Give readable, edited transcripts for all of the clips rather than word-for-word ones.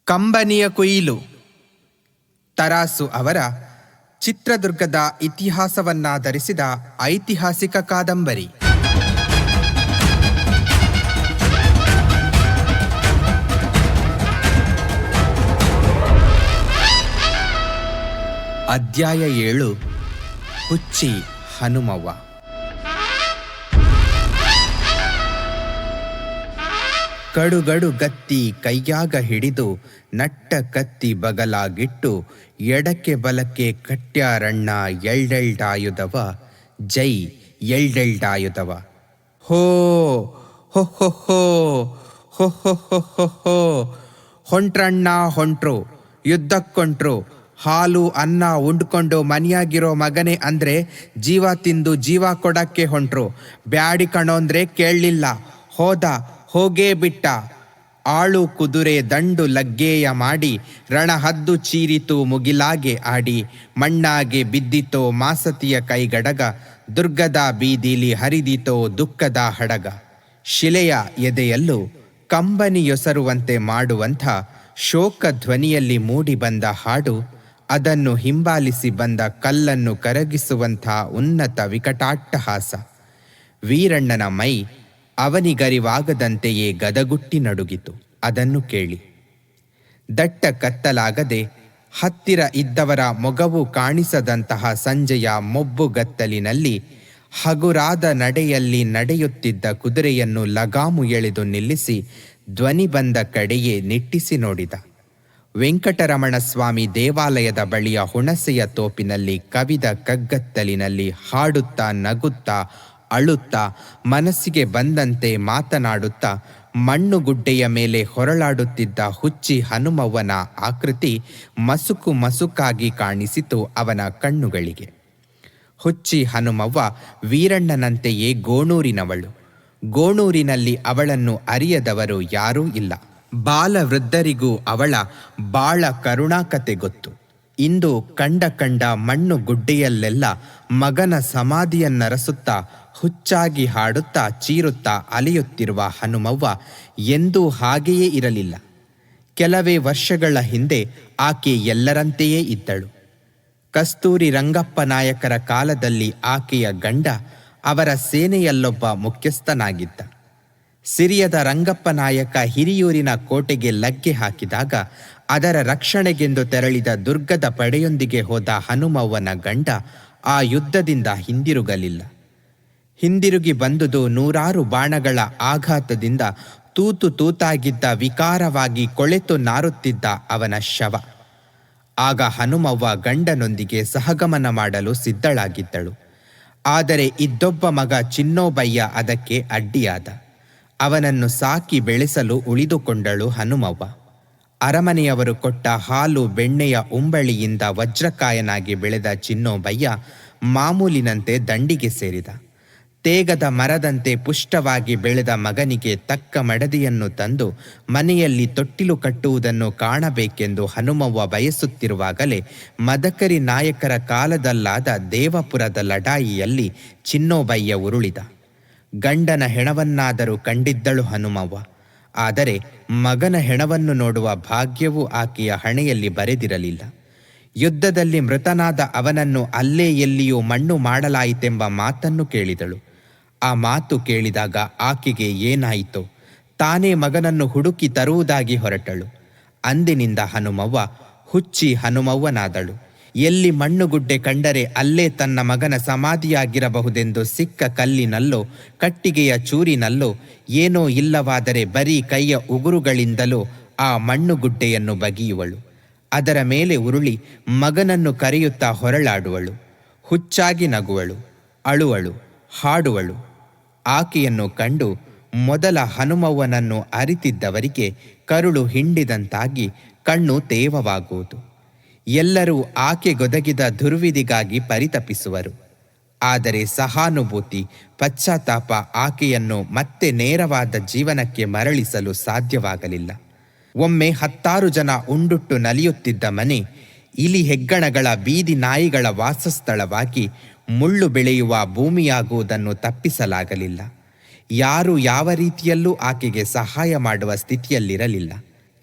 ಕಂಬನಿಯ ಕೊಯಿಲು. ತರಾಸು ಅವರ ಚಿತ್ರದುರ್ಗದ ಇತಿಹಾಸವನ್ನಾಧರಿಸಿದ ಐತಿಹಾಸಿಕ ಕಾದಂಬರಿ. ಅಧ್ಯಾಯ 7. ಹುಚ್ಚಿ ಹನುಮವ್ವ. ಕಡುಗಡು ಗತ್ತಿ ಕೈಯಾಗ ಹಿಡಿದು ನಟ್ಟ ಕತ್ತಿ ಬಗಲಾಗಿಟ್ಟು ಎಡಕ್ಕೆ ಬಲಕ್ಕೆ ಕಟ್ಟ್ಯಾರಣ್ಣ ಎಳ್ಳೆಳ್ಡಾಯುಧವ, ಜೈ ಎಳ್ಳೆಳ್ಡಾಯುಧವ. ಹೋ ಹೋ ಹೋ ಹೋ ಹೋ ಹೋ ಹೋ ಹೋ ಹೋ. ಹೊಂಟ್ರಣ್ಣ ಹೊಂಟ್ರು, ಯುದ್ಧಕ್ಕೊಂಟ್ರು. ಹಾಲು ಅನ್ನ ಉಂಡ್ಕೊಂಡು ಮನೆಯಾಗಿರೋ ಮಗನೇ ಅಂದ್ರೆ ಜೀವ ತಿಂದು ಜೀವ ಕೊಡಕ್ಕೆ ಹೊಂಟ್ರು. ಬ್ಯಾಡಿ ಕಣೋಂದ್ರೆ ಕೇಳಲಿಲ್ಲ, ಹೋದ ಹೋಗೇ ಬಿಟ್ಟ. ಆಳು ಕುದುರೆ ದಂಡು ಲಗ್ಗೇಯ ಮಾಡಿ ರಣಹದ್ದು ಚೀರಿತು ಮುಗಿಲಾಗೆ ಆಡಿ. ಮಣ್ಣಾಗೆ ಬಿದ್ದಿತೋ ಮಾಸತಿಯ ಕೈಗಡಗ, ದುರ್ಗದ ಬೀದಿಲಿ ಹರಿದಿತೋ ದುಃಖದ ಹಡಗ. ಶಿಲೆಯ ಎದೆಯಲ್ಲೂ ಕಂಬನಿಯೊಸರುವಂತೆ ಮಾಡುವಂಥ ಶೋಕ ಧ್ವನಿಯಲ್ಲಿ ಮೂಡಿ ಬಂದ ಹಾಡು, ಅದನ್ನು ಹಿಂಬಾಲಿಸಿ ಬಂದ ಕಲ್ಲನ್ನು ಕರಗಿಸುವಂಥ ಉನ್ನತ ವಿಕಟಾಟ್ಟಹಾಸ. ವೀರಣ್ಣನ ಮೈ ಅವನಿಗರಿವಾಗದಂತೆಯೇ ಗದಗುಟ್ಟಿ ನಡುಗಿತು ಅದನ್ನು ಕೇಳಿ. ದಟ್ಟ ಕತ್ತಲಾಗದೆ ಹತ್ತಿರ ಇದ್ದವರ ಮೊಗವು ಕಾಣಿಸದಂತಹ ಸಂಜೆಯ ಮೊಬ್ಬುಗತ್ತಲಿನಲ್ಲಿ ಹಗುರಾದ ನಡೆಯಲ್ಲಿ ನಡೆಯುತ್ತಿದ್ದ ಕುದುರೆಯನ್ನು ಲಗಾಮು ಎಳೆದು ನಿಲ್ಲಿಸಿ ಧ್ವನಿ ಬಂದ ಕಡೆಯೇ ನಿಟ್ಟಿಸಿ ನೋಡಿದ. ವೆಂಕಟರಮಣ ಸ್ವಾಮಿ ದೇವಾಲಯದ ಬಳಿಯ ಹುಣಸೆಯ ತೋಪಿನಲ್ಲಿ ಕವಿದ ಕಗ್ಗತ್ತಲಿನಲ್ಲಿ ಹಾಡುತ್ತಾ ನಗುತ್ತಾ ಅಳುತ್ತಾ ಮನಸ್ಸಿಗೆ ಬಂದಂತೆ ಮಾತನಾಡುತ್ತಾ ಮಣ್ಣುಗುಡ್ಡೆಯ ಮೇಲೆ ಹೊರಳಾಡುತ್ತಿದ್ದ ಹುಚ್ಚಿ ಹನುಮವ್ವನ ಆಕೃತಿ ಮಸುಕು ಮಸುಕಾಗಿ ಕಾಣಿಸಿತು ಅವನ ಕಣ್ಣುಗಳಿಗೆ. ಹುಚ್ಚಿ ಹನುಮವ್ವ ವೀರಣ್ಣನಂತೆಯೇ ಗೋಣೂರಿನವಳು. ಗೋಣೂರಿನಲ್ಲಿ ಅವಳನ್ನು ಅರಿಯದವರು ಯಾರೂ ಇಲ್ಲ. ಬಾಲವೃದ್ಧರಿಗೂ ಅವಳ ಬಾಳ ಕರುಣಾಕತೆ ಗೊತ್ತು. ಇಂದು ಕಂಡ ಮಣ್ಣು ಗುಡ್ಡೆಯಲ್ಲೆಲ್ಲ ಮಗನ ಸಮಾಧಿಯನ್ನರಸುತ್ತಾ ಹುಚ್ಚಾಗಿ ಹಾಡುತ್ತಾ ಚೀರುತ್ತಾ ಅಲೆಯುತ್ತಿರುವ ಹನುಮವ್ವ ಎಂದೂ ಹಾಗೆಯೇ ಇರಲಿಲ್ಲ. ಕೆಲವೇ ವರ್ಷಗಳ ಹಿಂದೆ ಆಕೆ ಎಲ್ಲರಂತೆಯೇ ಇದ್ದಳು. ಕಸ್ತೂರಿ ರಂಗಪ್ಪ ನಾಯಕರ ಕಾಲದಲ್ಲಿ ಆಕೆಯ ಗಂಡ ಅವರ ಸೇನೆಯಲ್ಲೊಬ್ಬ ಮುಖ್ಯಸ್ಥನಾಗಿದ್ದ. ಸಿರಿಯದ ರಂಗಪ್ಪ ನಾಯಕ ಹಿರಿಯೂರಿನ ಕೋಟೆಗೆ ಲಗ್ಗೆ ಹಾಕಿದಾಗ ಅದರ ರಕ್ಷಣೆಗೆಂದು ತೆರಳಿದ ದುರ್ಗದ ಪಡೆಯೊಂದಿಗೆ ಹೋದ ಹನುಮವ್ವನ ಗಂಡ ಆ ಯುದ್ಧದಿಂದ ಹಿಂದಿರುಗಲಿಲ್ಲ. ಹಿಂದಿರುಗಿ ಬಂದುದು ನೂರಾರು ಬಾಣಗಳ ಆಘಾತದಿಂದ ತೂತು ತೂತಾಗಿದ್ದ ವಿಕಾರವಾಗಿ ಕೊಳೆತು ನಾರುತ್ತಿದ್ದ ಅವನ ಶವ. ಆಗ ಹನುಮವ್ವ ಗಂಡನೊಂದಿಗೆ ಸಹಗಮನ ಮಾಡಲು ಸಿದ್ಧಳಾಗಿದ್ದಳು. ಆದರೆ ಇದ್ದೊಬ್ಬ ಮಗ ಚಿನ್ನೋಬಯ್ಯ ಅದಕ್ಕೆ ಅಡ್ಡಿಯಾದ. ಅವನನ್ನು ಸಾಕಿ ಬೆಳೆಸಲು ಉಳಿದುಕೊಂಡಳು ಹನುಮವ್ವ. ಅರಮನೆಯವರು ಕೊಟ್ಟ ಹಾಲು ಬೆಣ್ಣೆಯ ಉಂಬಳಿಯಿಂದ ವಜ್ರಕಾಯನಾಗಿ ಬೆಳೆದ ಚಿನ್ನೋಬಯ್ಯ ಮಾಮೂಲಿನಂತೆ ದಂಡಿಗೆ ಸೇರಿದ. ತೇಗದ ಮರದಂತೆ ಪುಷ್ಟವಾಗಿ ಬೆಳೆದ ಮಗನಿಗೆ ತಕ್ಕ ಮಡದಿಯನ್ನು ತಂದು ಮನೆಯಲ್ಲಿ ತೊಟ್ಟಿಲು ಕಟ್ಟುವುದನ್ನು ಕಾಣಬೇಕೆಂದು ಹನುಮವ್ವ ಬಯಸುತ್ತಿರುವಾಗಲೇ ಮದಕರಿ ನಾಯಕರ ಕಾಲದಲ್ಲಾದ ದೇವಪುರದ ಲಡಾಯಿಯಲ್ಲಿ ಚಿನ್ನೋಬಯ್ಯ ಉರುಳಿದ. ಗಂಡನ ಹೆಣವನ್ನಾದರೂ ಕಂಡಿದ್ದಳು ಹನುಮವ್ವ. ಆದರೆ ಮಗನ ಹೆಣವನ್ನು ನೋಡುವ ಭಾಗ್ಯವೂ ಆಕೆಯ ಹಣೆಯಲ್ಲಿ ಬರೆದಿರಲಿಲ್ಲ. ಯುದ್ಧದಲ್ಲಿ ಮೃತನಾದ ಅವನನ್ನು ಅಲ್ಲೇ ಎಲ್ಲಿಯೂ ಮಣ್ಣು ಮಾಡಲಾಯಿತೆಂಬ ಮಾತನ್ನು ಕೇಳಿದಳು. ಆ ಮಾತು ಕೇಳಿದಾಗ ಆಕೆಗೆ ಏನಾಯಿತೋ ತಾನೇ ಮಗನನ್ನು ಹುಡುಕಿ ತರುವುದಾಗಿ ಹೊರಟಳು. ಅಂದಿನಿಂದ ಹನುಮವ್ವ ಹುಚ್ಚಿ ಹನುಮವ್ವನಾದಳು. ಎಲ್ಲಿ ಮಣ್ಣುಗುಡ್ಡೆ ಕಂಡರೆ ಅಲ್ಲೇ ತನ್ನ ಮಗನ ಸಮಾಧಿಯಾಗಿರಬಹುದೆಂದು ಸಿಕ್ಕ ಕಲ್ಲಿನಲ್ಲೋ ಕಟ್ಟಿಗೆಯ ಚೂರಿನಲ್ಲೋ ಏನೋ ಇಲ್ಲವಾದರೆ ಬರೀ ಕೈಯ ಉಗುರುಗಳಿಂದಲೂ ಆ ಮಣ್ಣುಗುಡ್ಡೆಯನ್ನು ಬಗೆಯುವಳು. ಅದರ ಮೇಲೆ ಉರುಳಿ ಮಗನನ್ನು ಕರೆಯುತ್ತಾ ಹೊರಳಾಡುವಳು. ಹುಚ್ಚಾಗಿ ನಗುವಳು, ಅಳುವಳು, ಹಾಡುವಳು. ಆಕೆಯನ್ನು ಕಂಡು ಮೊದಲ ಹನುಮವ್ವನನ್ನು ಅರಿತಿದ್ದವರಿಗೆ ಕರುಳು ಹಿಂಡಿದಂತಾಗಿ ಕಣ್ಣು ತೇವವಾಗುವುದು. ಎಲ್ಲರೂ ಆಕೆಗೊದಗಿದ ದುರ್ವಿಧಿಗಾಗಿ ಪರಿತಪಿಸುವರು. ಆದರೆ ಸಹಾನುಭೂತಿ, ಪಶ್ಚಾತ್ತಾಪ ಆಕೆಯನ್ನು ಮತ್ತೆ ನೇರವಾದ ಜೀವನಕ್ಕೆ ಮರಳಿಸಲು ಸಾಧ್ಯವಾಗಲಿಲ್ಲ. ಒಮ್ಮೆ 10 ಜನ ಉಂಡುಟ್ಟು ನಲಿಯುತ್ತಿದ್ದ ಮನೆ ಇಲಿ ಹೆಗ್ಗಣಗಳ ಬೀದಿ ನಾಯಿಗಳ ವಾಸಸ್ಥಳವಾಗಿ ಮುಳ್ಳು ಬೆಳೆಯುವ ಭೂಮಿಯಾಗುವುದನ್ನು ತಪ್ಪಿಸಲಾಗಲಿಲ್ಲ. ಯಾರು ಯಾವ ರೀತಿಯಲ್ಲೂ ಆಕೆಗೆ ಸಹಾಯ ಮಾಡುವ ಸ್ಥಿತಿಯಲ್ಲಿರಲಿಲ್ಲ.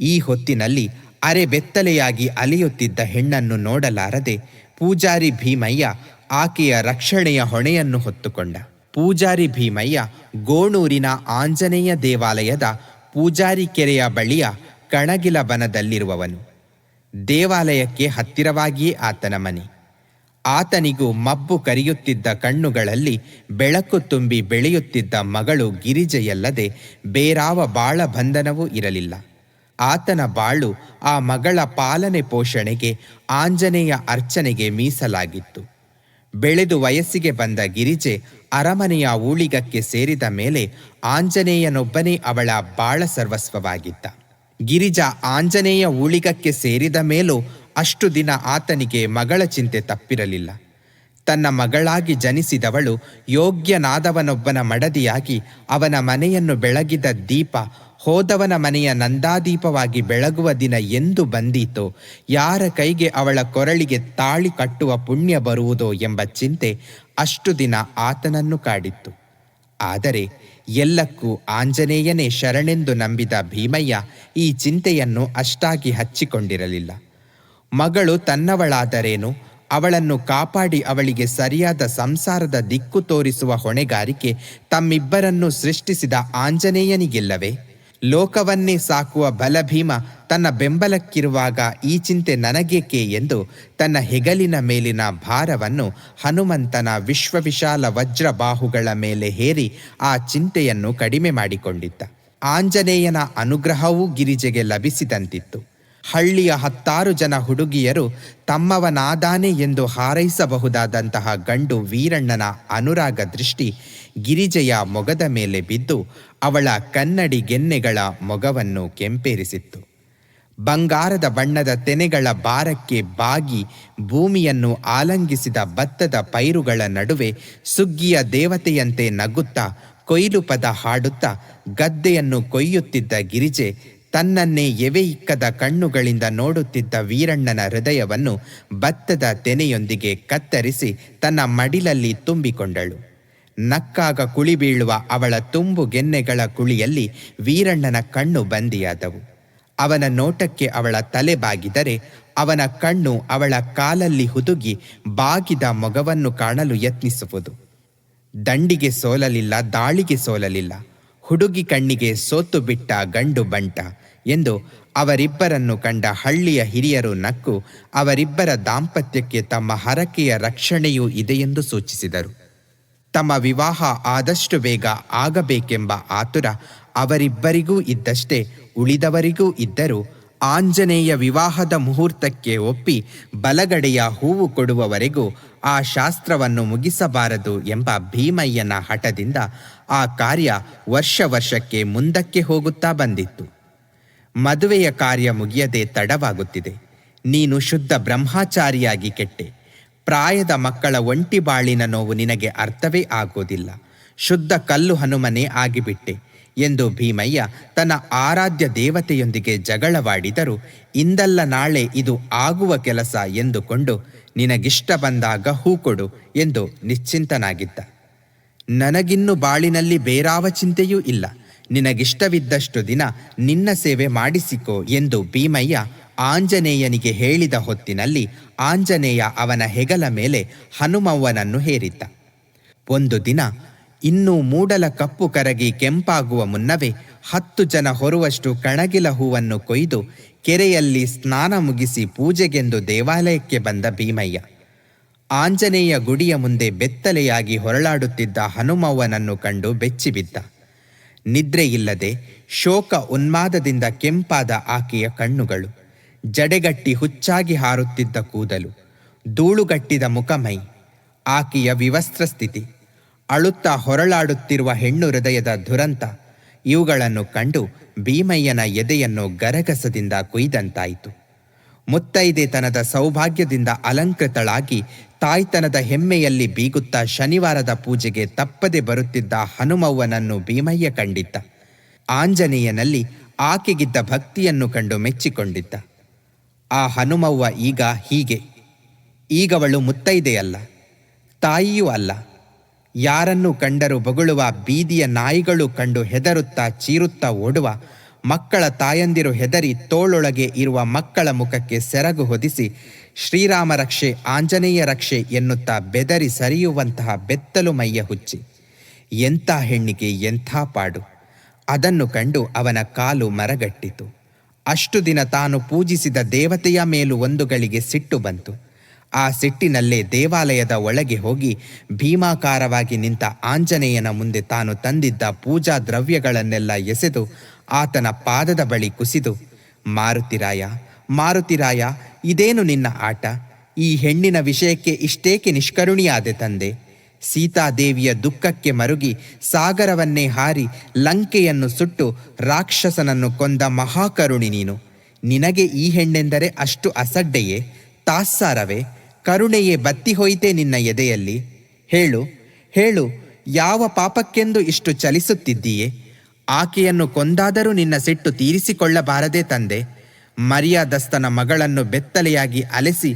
ಈ ಹೊತ್ತಿನಲ್ಲಿ ಅರೆ ಬೆತ್ತಲೆಯಾಗಿ ಅಲೆಯುತ್ತಿದ್ದ ಹೆಣ್ಣನ್ನು ನೋಡಲಾರದೆ ಪೂಜಾರಿ ಭೀಮಯ್ಯ ಆಕೆಯ ರಕ್ಷಣೆಯ ಹೊಣೆಯನ್ನು ಹೊತ್ತುಕೊಂಡ. ಪೂಜಾರಿ ಭೀಮಯ್ಯ ಗೋಣೂರಿನ ಆಂಜನೇಯ ದೇವಾಲಯದ ಪೂಜಾರಿ ಕೆರೆಯ ಬಳಿಯ ಕಣಗಿಲ ಬನದಲ್ಲಿರುವವನು. ದೇವಾಲಯಕ್ಕೆ ಹತ್ತಿರವಾಗಿಯೇ ಆತನ ಮನೆ. ಆತನಿಗೂ ಮಬ್ಬು ಕರಿಯುತ್ತಿದ್ದ ಕಣ್ಣುಗಳಲ್ಲಿ ಬೆಳಕು ತುಂಬಿ ಬೆಳೆಯುತ್ತಿದ್ದ ಮಗಳು ಗಿರಿಜೆಯಲ್ಲದೆ ಬೇರಾವ ಬಾಳ ಬಂಧನವೂ ಇರಲಿಲ್ಲ. ಆತನ ಬಾಳು ಆ ಮಗಳ ಪಾಲನೆ ಪೋಷಣೆಗೆ, ಆಂಜನೇಯ ಅರ್ಚನೆಗೆ ಮೀಸಲಾಗಿತ್ತು. ಬೆಳೆದು ವಯಸ್ಸಿಗೆ ಬಂದ ಗಿರಿಜೆ ಅರಮನೆಯ ಊಳಿಗಕ್ಕೆ ಸೇರಿದ ಮೇಲೆ ಆಂಜನೇಯನೊಬ್ಬನೇ ಅವಳ ಬಾಳ ಸರ್ವಸ್ವವಾಗಿದ್ದ. ಗಿರಿಜಾ ಆಂಜನೇಯ ಊಳಿಗಕ್ಕೆ ಸೇರಿದ ಮೇಲೂ ಅಷ್ಟು ದಿನ ಆತನಿಗೆ ಮಗಳ ಚಿಂತೆ ತಪ್ಪಿರಲಿಲ್ಲ. ತನ್ನ ಮಗಳಾಗಿ ಜನಿಸಿದವಳು ಯೋಗ್ಯನಾದವನೊಬ್ಬನ ಮಡದಿಯಾಗಿ ಅವನ ಮನೆಯನ್ನು ಬೆಳಗಿದ ದೀಪ ಹೋದವನ ಮನೆಯ ನಂದಾದೀಪವಾಗಿ ಬೆಳಗುವ ದಿನ ಎಂದು ಬಂದೀತೋ, ಯಾರ ಕೈಗೆ ಅವಳ ಕೊರಳಿಗೆ ತಾಳಿ ಕಟ್ಟುವ ಪುಣ್ಯ ಬರುವುದೋ ಎಂಬ ಚಿಂತೆ ಅಷ್ಟು ದಿನ ಆತನನ್ನು ಕಾಡಿತ್ತು. ಆದರೆ ಎಲ್ಲಕ್ಕೂ ಆಂಜನೇಯನೇ ಶರಣೆಂದು ನಂಬಿದ ಭೀಮಯ್ಯ ಈ ಚಿಂತೆಯನ್ನು ಅಷ್ಟಾಗಿ ಹಚ್ಚಿಕೊಂಡಿರಲಿಲ್ಲ. ಮಗಳು ತನ್ನವಳಾದರೇನು, ಅವಳನ್ನು ಕಾಪಾಡಿ ಅವಳಿಗೆ ಸರಿಯಾದ ಸಂಸಾರದ ದಿಕ್ಕು ತೋರಿಸುವ ಹೊಣೆಗಾರಿಕೆ ತಮ್ಮಿಬ್ಬರನ್ನು ಸೃಷ್ಟಿಸಿದ ಆಂಜನೇಯನಿಗಿಲ್ಲವೇ? ಲೋಕವನ್ನೇ ಸಾಕುವ ಬಲಭೀಮ ತನ್ನ ಬೆಂಬಲಕ್ಕಿರುವಾಗ ಈ ಚಿಂತೆ ನನಗೇಕೆ ಎಂದು ತನ್ನ ಹೆಗಲಿನ ಮೇಲಿನ ಭಾರವನ್ನು ಹನುಮಂತನ ವಿಶ್ವವಿಶಾಲ ವಜ್ರಬಾಹುಗಳ ಮೇಲೆ ಹೇರಿ ಆ ಚಿಂತೆಯನ್ನು ಕಡಿಮೆ ಮಾಡಿಕೊಂಡಿದ್ದ. ಆಂಜನೇಯನ ಅನುಗ್ರಹವೂ ಗಿರಿಜೆಗೆ ಲಭಿಸಿದಂತಿತ್ತು. ಹಳ್ಳಿಯ 10 ಜನ ಹುಡುಗಿಯರು ತಮ್ಮವನಾದಾನೆ ಎಂದು ಹಾರೈಸಬಹುದಾದಂತಹ ಗಂಡು ವೀರಣ್ಣನ ಅನುರಾಗ ದೃಷ್ಟಿ ಗಿರಿಜೆಯ ಮೊಗದ ಮೇಲೆ ಬಿದ್ದು ಅವಳ ಕನ್ನಡಿ ಗೆನ್ನೆಗಳ ಮೊಗವನ್ನು ಕೆಂಪೇರಿಸಿತ್ತು. ಬಂಗಾರದ ಬಣ್ಣದ ತೆನೆಗಳ ಬಾರಕ್ಕೆ ಬಾಗಿ ಭೂಮಿಯನ್ನು ಆಲಂಗಿಸಿದ ಭತ್ತದ ಪೈರುಗಳ ನಡುವೆ ಸುಗ್ಗಿಯ ದೇವತೆಯಂತೆ ನಗುತ್ತಾ ಕೊಯ್ಲು ಪದ ಹಾಡುತ್ತಾ ಗದ್ದೆಯನ್ನು ಕೊಯ್ಯುತ್ತಿದ್ದ ಗಿರಿಜೆ ತನ್ನನ್ನೇ ಎವೆಯಿಕ್ಕದ ಕಣ್ಣುಗಳಿಂದ ನೋಡುತ್ತಿದ್ದ ವೀರಣ್ಣನ ಹೃದಯವನ್ನು ಭತ್ತದ ತೆನೆಯೊಂದಿಗೆ ಕತ್ತರಿಸಿ ತನ್ನ ಮಡಿಲಲ್ಲಿ ತುಂಬಿಕೊಂಡಳು. ನಕ್ಕಾಗ ಕುಳಿ ಬೀಳುವ ಅವಳ ತುಂಬು ಗೆನ್ನೆಗಳ ಕುಳಿಯಲ್ಲಿ ವೀರಣ್ಣನ ಕಣ್ಣು ಬಂದಿಯಾದವು. ಅವನ ನೋಟಕ್ಕೆ ಅವಳ ತಲೆ ಬಾಗಿದರೆ ಅವನ ಕಣ್ಣು ಅವಳ ಕಾಲಲ್ಲಿ ಹುದುಗಿ ಬಾಗಿದ ಮೊಗವನ್ನು ಕಾಣಲು ಯತ್ನಿಸುವುದು. ದಂಡಿಗೆ ಸೋಲಲಿಲ್ಲ, ದಾಳಿಗೆ ಸೋಲಲಿಲ್ಲ, ಹುಡುಗಿ ಕಣ್ಣಿಗೆ ಸೋತು ಬಿಟ್ಟ ಗಂಡು ಬಂಟ ಎಂದು ಅವರಿಬ್ಬರನ್ನು ಕಂಡ ಹಳ್ಳಿಯ ಹಿರಿಯರು ನಕ್ಕು ಅವರಿಬ್ಬರ ದಾಂಪತ್ಯಕ್ಕೆ ತಮ್ಮ ಹರಕೆಯ ರಕ್ಷಣೆಯೂ ಇದೆಯೆಂದು ಸೂಚಿಸಿದರು. ತಮ್ಮ ವಿವಾಹ ಆದಷ್ಟು ಬೇಗ ಆಗಬೇಕೆಂಬ ಆತುರ ಅವರಿಬ್ಬರಿಗೂ ಇದ್ದಷ್ಟೇ ಉಳಿದವರಿಗೂ ಇದ್ದರೂ ಆಂಜನೇಯ ವಿವಾಹದ ಮುಹೂರ್ತಕ್ಕೆ ಒಪ್ಪಿ ಬಲಗಡೆಯ ಹೂವು ಕೊಡುವವರೆಗೂ ಆ ಶಾಸ್ತ್ರವನ್ನು ಮುಗಿಸಬಾರದು ಎಂಬ ಭೀಮಯ್ಯನ ಹಠದಿಂದ ಆ ಕಾರ್ಯ ವರ್ಷಕ್ಕೆ ಮುಂದಕ್ಕೆ ಹೋಗುತ್ತಾ ಬಂದಿತ್ತು. ಮದುವೆಯ ಕಾರ್ಯ ಮುಗಿಯದೆ ತಡವಾಗುತ್ತಿದೆ. ನೀನು ಶುದ್ಧ ಬ್ರಹ್ಮಚಾರಿಯಾಗಿ ಕೆಟ್ಟೆ. ಪ್ರಾಯದ ಮಕ್ಕಳ ಒಂಟಿ ಬಾಳಿನ ನೋವು ನಿನಗೆ ಅರ್ಥವೇ ಆಗೋದಿಲ್ಲ. ಶುದ್ಧ ಕಲ್ಲು ಹನುಮನೇ ಆಗಿಬಿಟ್ಟೆ ಎಂದು ಭೀಮಯ್ಯ ತನ್ನ ಆರಾಧ್ಯ ದೇವತೆಯೊಂದಿಗೆ ಜಗಳವಾಡಿದರೂ ಇಂದಲ್ಲ ನಾಳೆ ಇದು ಆಗುವ ಕೆಲಸ ಎಂದುಕೊಂಡು ನಿನಗಿಷ್ಟ ಬಂದಾಗ ಹೂ ಕೊಡು ಎಂದು ನಿಶ್ಚಿಂತನಾಗಿದ್ದ. ನನಗಿನ್ನು ಬಾಳಿನಲ್ಲಿ ಬೇರಾವ ಚಿಂತೆಯೂ ಇಲ್ಲ, ನಿನಗಿಷ್ಟವಿದ್ದಷ್ಟು ದಿನ ನಿನ್ನ ಸೇವೆ ಮಾಡಿಸಿಕೋ ಎಂದು ಭೀಮಯ್ಯ ಆಂಜನೇಯನಿಗೆ ಹೇಳಿದ ಹೊತ್ತಿನಲ್ಲಿ ಆಂಜನೇಯ ಅವನ ಹೆಗಲ ಮೇಲೆ ಹನುಮವ್ವನನ್ನು ಹೇರಿದ್ದ. ಒಂದು ದಿನ ಇನ್ನೂ ಮೂಡಲ ಕಪ್ಪು ಕರಗಿ ಕೆಂಪಾಗುವ ಮುನ್ನವೇ 10 ಜನ ಹೊರುವಷ್ಟು ಕಣಗಿಲ ಹೂವನ್ನು ಕೊಯ್ದು ಕೆರೆಯಲ್ಲಿ ಸ್ನಾನ ಮುಗಿಸಿ ಪೂಜೆಗೆಂದು ದೇವಾಲಯಕ್ಕೆ ಬಂದ ಭೀಮಯ್ಯ ಆಂಜನೇಯ ಗುಡಿಯ ಮುಂದೆ ಬೆತ್ತಲೆಯಾಗಿ ಹೊರಳಾಡುತ್ತಿದ್ದ ಹನುಮವ್ವನನ್ನು ಕಂಡು ಬೆಚ್ಚಿಬಿದ್ದ. ನಿದ್ರೆಯಿಲ್ಲದೆ ಶೋಕ ಉನ್ಮಾದದಿಂದ ಕೆಂಪಾದ ಆಕೆಯ ಕಣ್ಣುಗಳು, ಜಡೆಗಟ್ಟಿ ಹುಚ್ಚಾಗಿ ಹಾರುತ್ತಿದ್ದ ಕೂದಲು, ಧೂಳುಗಟ್ಟಿದ ಮುಖಮೈ, ಆಕೆಯ ವಿವಸ್ತ್ರ ಸ್ಥಿತಿ, ಅಳುತ್ತಾ ಹೊರಳಾಡುತ್ತಿರುವ ಹೆಣ್ಣು ಹೃದಯದ ದುರಂತ ಇವುಗಳನ್ನು ಕಂಡು ಭೀಮಯ್ಯನ ಎದೆಯನ್ನು ಗರಗಸದಿಂದ ಕೊಯ್ದಂತಾಯಿತು. ಮುತ್ತೈದೆತನದ ಸೌಭಾಗ್ಯದಿಂದ ಅಲಂಕೃತಳಾಗಿ ತಾಯ್ತನದ ಹೆಮ್ಮೆಯಲ್ಲಿ ಬೀಗುತ್ತಾ ಶನಿವಾರದ ಪೂಜೆಗೆ ತಪ್ಪದೆ ಬರುತ್ತಿದ್ದ ಹನುಮವ್ವನನ್ನು ಭೀಮಯ್ಯ ಕಂಡಿದ್ದ. ಆಂಜನೇಯನಲ್ಲಿ ಆಕೆಗಿದ್ದ ಭಕ್ತಿಯನ್ನು ಕಂಡು ಮೆಚ್ಚಿಕೊಂಡಿದ್ದ. ಆ ಹನುಮವ್ವ ಈಗ ಹೀಗೆ. ಈಗವಳು ಮುತ್ತೈದೆಯಲ್ಲ, ತಾಯಿಯೂ ಅಲ್ಲ. ಯಾರನ್ನು ಕಂಡರೂ ಬೊಗಳುವ ಬೀದಿಯ ನಾಯಿಗಳು ಕಂಡು ಹೆದರುತ್ತಾ ಚೀರುತ್ತಾ ಓಡುವ ಮಕ್ಕಳ ತಾಯಂದಿರು ಹೆದರಿ ತೋಳೊಳಗೆ ಇರುವ ಮಕ್ಕಳ ಮುಖಕ್ಕೆ ಸೆರಗು ಹೊದಿಸಿ ಶ್ರೀರಾಮ ರಕ್ಷೆ ಆಂಜನೇಯ ರಕ್ಷೆ ಎನ್ನುತ್ತಾ ಬೆದರಿ ಸರಿಯುವಂತಹ ಬೆತ್ತಲು ಮೈಯ ಹುಚ್ಚಿ. ಎಂಥ ಹೆಣ್ಣಿಗೆ ಎಂಥ ಪಾಡು! ಅದನ್ನು ಕಂಡು ಅವನ ಕಾಲು ಮರಗಟ್ಟಿತು. ಅಷ್ಟು ದಿನ ತಾನು ಪೂಜಿಸಿದ ದೇವತೆಯ ಮೇಲೂ ಒಂದು ಗಳಿಗೆ ಸಿಟ್ಟು ಬಂತು. ಆ ಸಿಟ್ಟಿನಲ್ಲೇ ದೇವಾಲಯದ ಒಳಗೆ ಹೋಗಿ ಭೀಮಾಕಾರವಾಗಿ ನಿಂತ ಆಂಜನೇಯನ ಮುಂದೆ ತಾನು ತಂದಿದ್ದ ಪೂಜಾ ದ್ರವ್ಯಗಳನ್ನೆಲ್ಲ ಎಸೆದು ಆತನ ಪಾದದ ಬಳಿ ಕುಸಿದು, ಮಾರುತಿರಾಯ, ಮಾರುತಿರಾಯ, ಇದೇನು ನಿನ್ನ ಆಟ? ಈ ಹೆಣ್ಣಿನ ವಿಷಯಕ್ಕೆ ಇಷ್ಟೇಕೆ ನಿಷ್ಕರುಣಿಯಾದೆ ತಂದೆ? ಸೀತಾದೇವಿಯ ದುಃಖಕ್ಕೆ ಮರುಗಿ ಸಾಗರವನ್ನೇ ಹಾರಿ ಲಂಕೆಯನ್ನು ಸುಟ್ಟು ರಾಕ್ಷಸನನ್ನು ಕೊಂದ ಮಹಾಕರುಣಿ ನೀನು. ನಿನಗೆ ಈ ಹೆಣ್ಣೆಂದರೆ ಅಷ್ಟು ಅಸಡ್ಡೆಯೇ, ತಾತ್ಸಾರವೇ, ಕರುಣೆಯೇ ಬತ್ತಿ ಹೋಯಿತೆ ನಿನ್ನ ಎದೆಯಲ್ಲಿ? ಹೇಳು, ಹೇಳು, ಯಾವ ಪಾಪಕ್ಕೆಂದು ಇಷ್ಟು ಚಲಿಸುತ್ತಿದ್ದೀಯೇ? ಆಕೆಯನ್ನು ಕೊಂದಾದರೂ ನಿನ್ನ ಸಿಟ್ಟು ತೀರಿಸಿಕೊಳ್ಳಬಾರದೆ ತಂದೆ? ಮರ್ಯಾದಸ್ಥನ ಮಗಳನ್ನು ಬೆತ್ತಲೆಯಾಗಿ ಅಲೆಸಿ